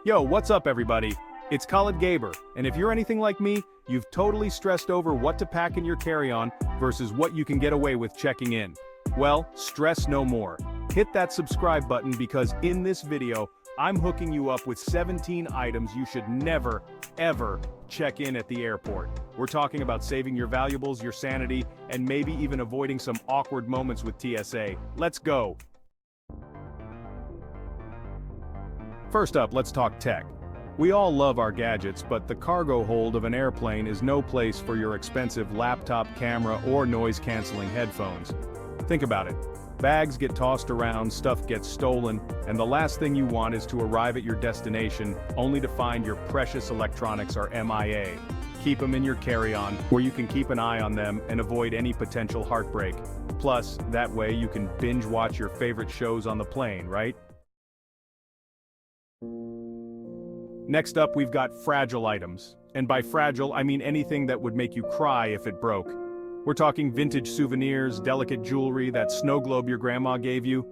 Yo, what's up everybody? It's Khalid Gaber, and if you're anything like me, you've totally stressed over what to pack in your carry-on versus what you can get away with checking in. Well, stress no more. Hit that subscribe button because in this video, I'm hooking you up with 17 items you should never, ever check in at the airport. We're talking about saving your valuables, your sanity, and maybe even avoiding some awkward moments with TSA. Let's go! First up, let's talk tech. We all love our gadgets, but the cargo hold of an airplane is no place for your expensive laptop, camera, or noise-canceling headphones. Think about it. Bags get tossed around, stuff gets stolen, and the last thing you want is to arrive at your destination only to find your precious electronics are MIA. Keep them in your carry-on, where you can keep an eye on them and avoid any potential heartbreak. Plus, that way you can binge watch your favorite shows on the plane, right? Next up, we've got fragile items. And by fragile, I mean anything that would make you cry if it broke. We're talking vintage souvenirs, delicate jewelry, that snow globe your grandma gave you.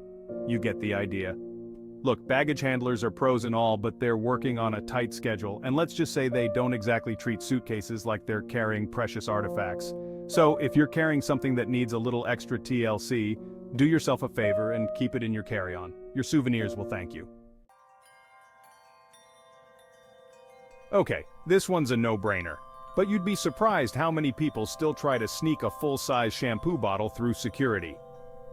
You get the idea. Look, baggage handlers are pros and all, but they're working on a tight schedule, and let's just say they don't exactly treat suitcases like they're carrying precious artifacts. So, if you're carrying something that needs a little extra TLC, do yourself a favor and keep it in your carry-on. Your souvenirs will thank you. Okay, this one's a no-brainer. But you'd be surprised how many people still try to sneak a full-size shampoo bottle through security.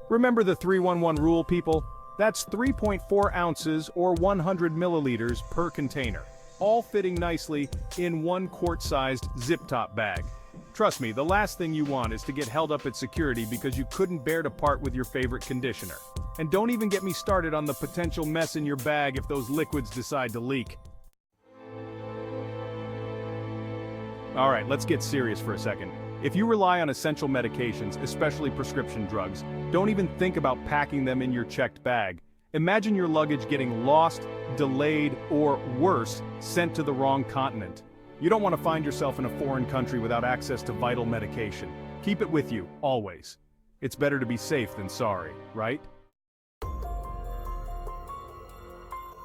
Remember the 311 rule, people? That's 3.4 ounces or 100 milliliters per container, all fitting nicely in one quart-sized zip-top bag. Trust me, the last thing you want is to get held up at security because you couldn't bear to part with your favorite conditioner. And don't even get me started on the potential mess in your bag if those liquids decide to leak. Alright, let's get serious for a second. If you rely on essential medications, especially prescription drugs, don't even think about packing them in your checked bag. Imagine your luggage getting lost, delayed, or worse, sent to the wrong continent. You don't want to find yourself in a foreign country without access to vital medication. Keep it with you, always. It's better to be safe than sorry, right?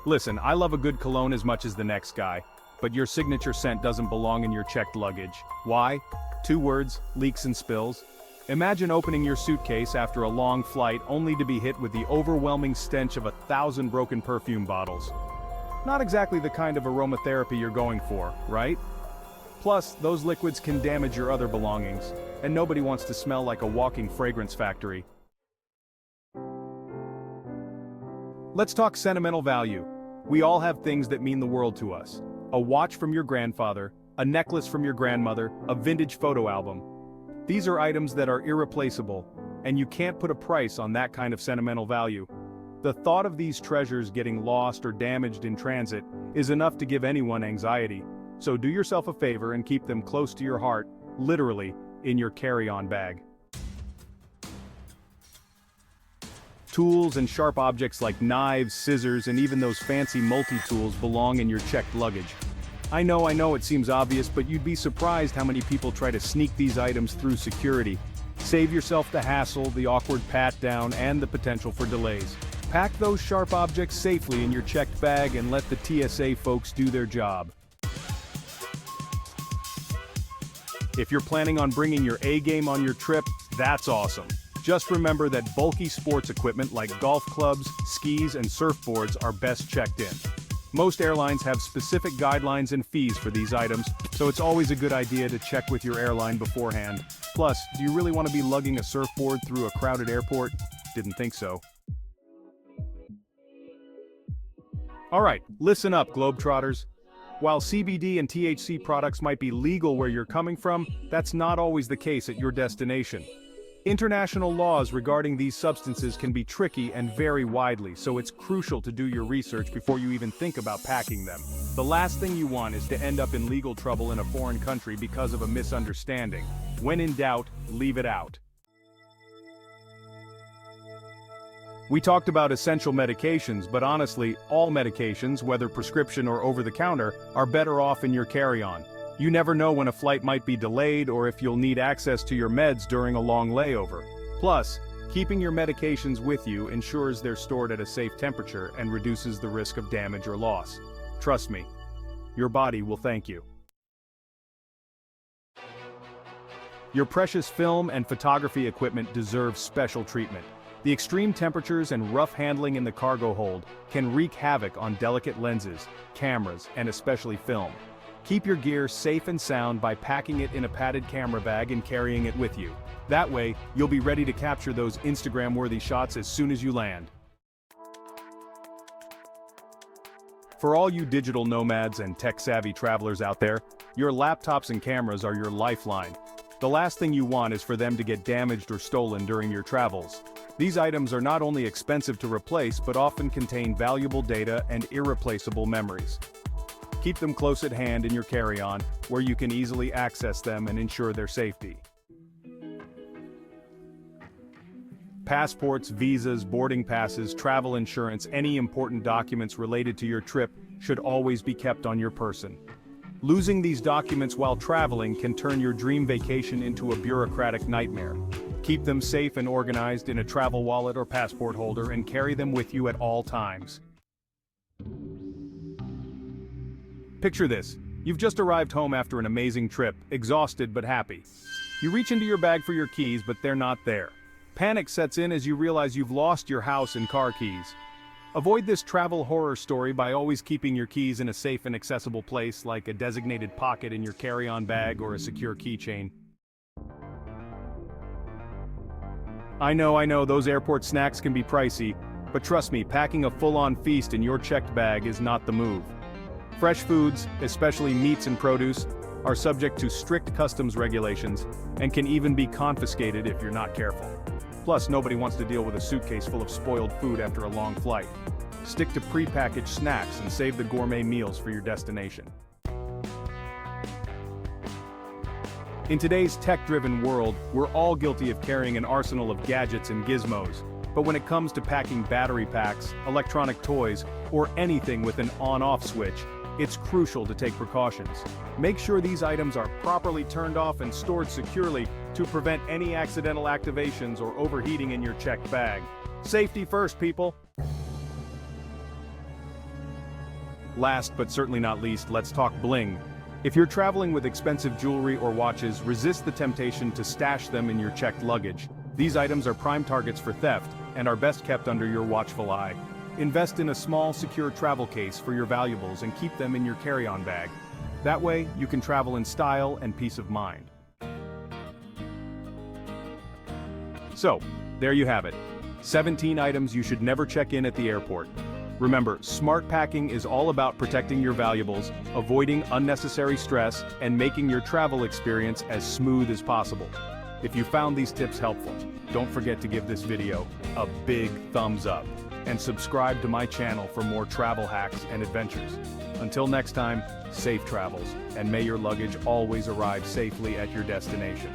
Listen, I love a good cologne as much as the next guy. But your signature scent doesn't belong in your checked luggage. Why? 2 words, leaks and spills. Imagine opening your suitcase after a long flight only to be hit with the overwhelming stench of 1,000 broken perfume bottles. Not exactly the kind of aromatherapy you're going for, right? Plus, those liquids can damage your other belongings, and nobody wants to smell like a walking fragrance factory. Let's talk sentimental value. We all have things that mean the world to us. A watch from your grandfather, a necklace from your grandmother, a vintage photo album. These are items that are irreplaceable, and you can't put a price on that kind of sentimental value. The thought of these treasures getting lost or damaged in transit is enough to give anyone anxiety. So do yourself a favor and keep them close to your heart, literally, in your carry-on bag. Tools and sharp objects like knives, scissors, and even those fancy multi-tools belong in your checked luggage. I know it seems obvious, but you'd be surprised how many people try to sneak these items through security. Save yourself the hassle, the awkward pat-down, and the potential for delays. Pack those sharp objects safely in your checked bag and let the TSA folks do their job. If you're planning on bringing your A-game on your trip, that's awesome. Just remember that bulky sports equipment like golf clubs, skis, and surfboards are best checked in. Most airlines have specific guidelines and fees for these items, so it's always a good idea to check with your airline beforehand. Plus, do you really want to be lugging a surfboard through a crowded airport? Didn't think so. Alright, listen up, Globetrotters. While CBD and THC products might be legal where you're coming from, that's not always the case at your destination. International laws regarding these substances can be tricky and vary widely, so it's crucial to do your research before you even think about packing them. The last thing you want is to end up in legal trouble in a foreign country because of a misunderstanding. When in doubt, leave it out. We talked about essential medications, but honestly, all medications, whether prescription or over-the-counter, are better off in your carry-on. You never know when a flight might be delayed or if you'll need access to your meds during a long layover. Plus, keeping your medications with you ensures they're stored at a safe temperature and reduces the risk of damage or loss. Trust me, your body will thank you. Your precious film and photography equipment deserves special treatment. The extreme temperatures and rough handling in the cargo hold can wreak havoc on delicate lenses, cameras, and especially film. Keep your gear safe and sound by packing it in a padded camera bag and carrying it with you. That way, you'll be ready to capture those Instagram-worthy shots as soon as you land. For all you digital nomads and tech-savvy travelers out there, your laptops and cameras are your lifeline. The last thing you want is for them to get damaged or stolen during your travels. These items are not only expensive to replace but often contain valuable data and irreplaceable memories. Keep them close at hand in your carry-on, where you can easily access them and ensure their safety. Passports, visas, boarding passes, travel insurance, any important documents related to your trip should always be kept on your person. Losing these documents while traveling can turn your dream vacation into a bureaucratic nightmare. Keep them safe and organized in a travel wallet or passport holder and carry them with you at all times. Picture this. You've just arrived home after an amazing trip, exhausted but happy. You reach into your bag for your keys, but they're not there. Panic sets in as you realize you've lost your house and car keys. Avoid this travel horror story by always keeping your keys in a safe and accessible place, like a designated pocket in your carry-on bag or a secure keychain. I know, those airport snacks can be pricey, but trust me, packing a full-on feast in your checked bag is not the move. Fresh foods, especially meats and produce, are subject to strict customs regulations and can even be confiscated if you're not careful. Plus, nobody wants to deal with a suitcase full of spoiled food after a long flight. Stick to pre-packaged snacks and save the gourmet meals for your destination. In today's tech-driven world, we're all guilty of carrying an arsenal of gadgets and gizmos. But when it comes to packing battery packs, electronic toys, or anything with an on-off switch, it's crucial to take precautions. Make sure these items are properly turned off and stored securely to prevent any accidental activations or overheating in your checked bag. Safety first, people! Last but certainly not least, let's talk bling. If you're traveling with expensive jewelry or watches, resist the temptation to stash them in your checked luggage. These items are prime targets for theft and are best kept under your watchful eye. Invest in a small, secure travel case for your valuables and keep them in your carry-on bag. That way, you can travel in style and peace of mind. So, there you have it. 17 items you should never check in at the airport. Remember, smart packing is all about protecting your valuables, avoiding unnecessary stress, and making your travel experience as smooth as possible. If you found these tips helpful, don't forget to give this video a big thumbs up and subscribe to my channel for more travel hacks and adventures. Until next time, safe travels, and may your luggage always arrive safely at your destination.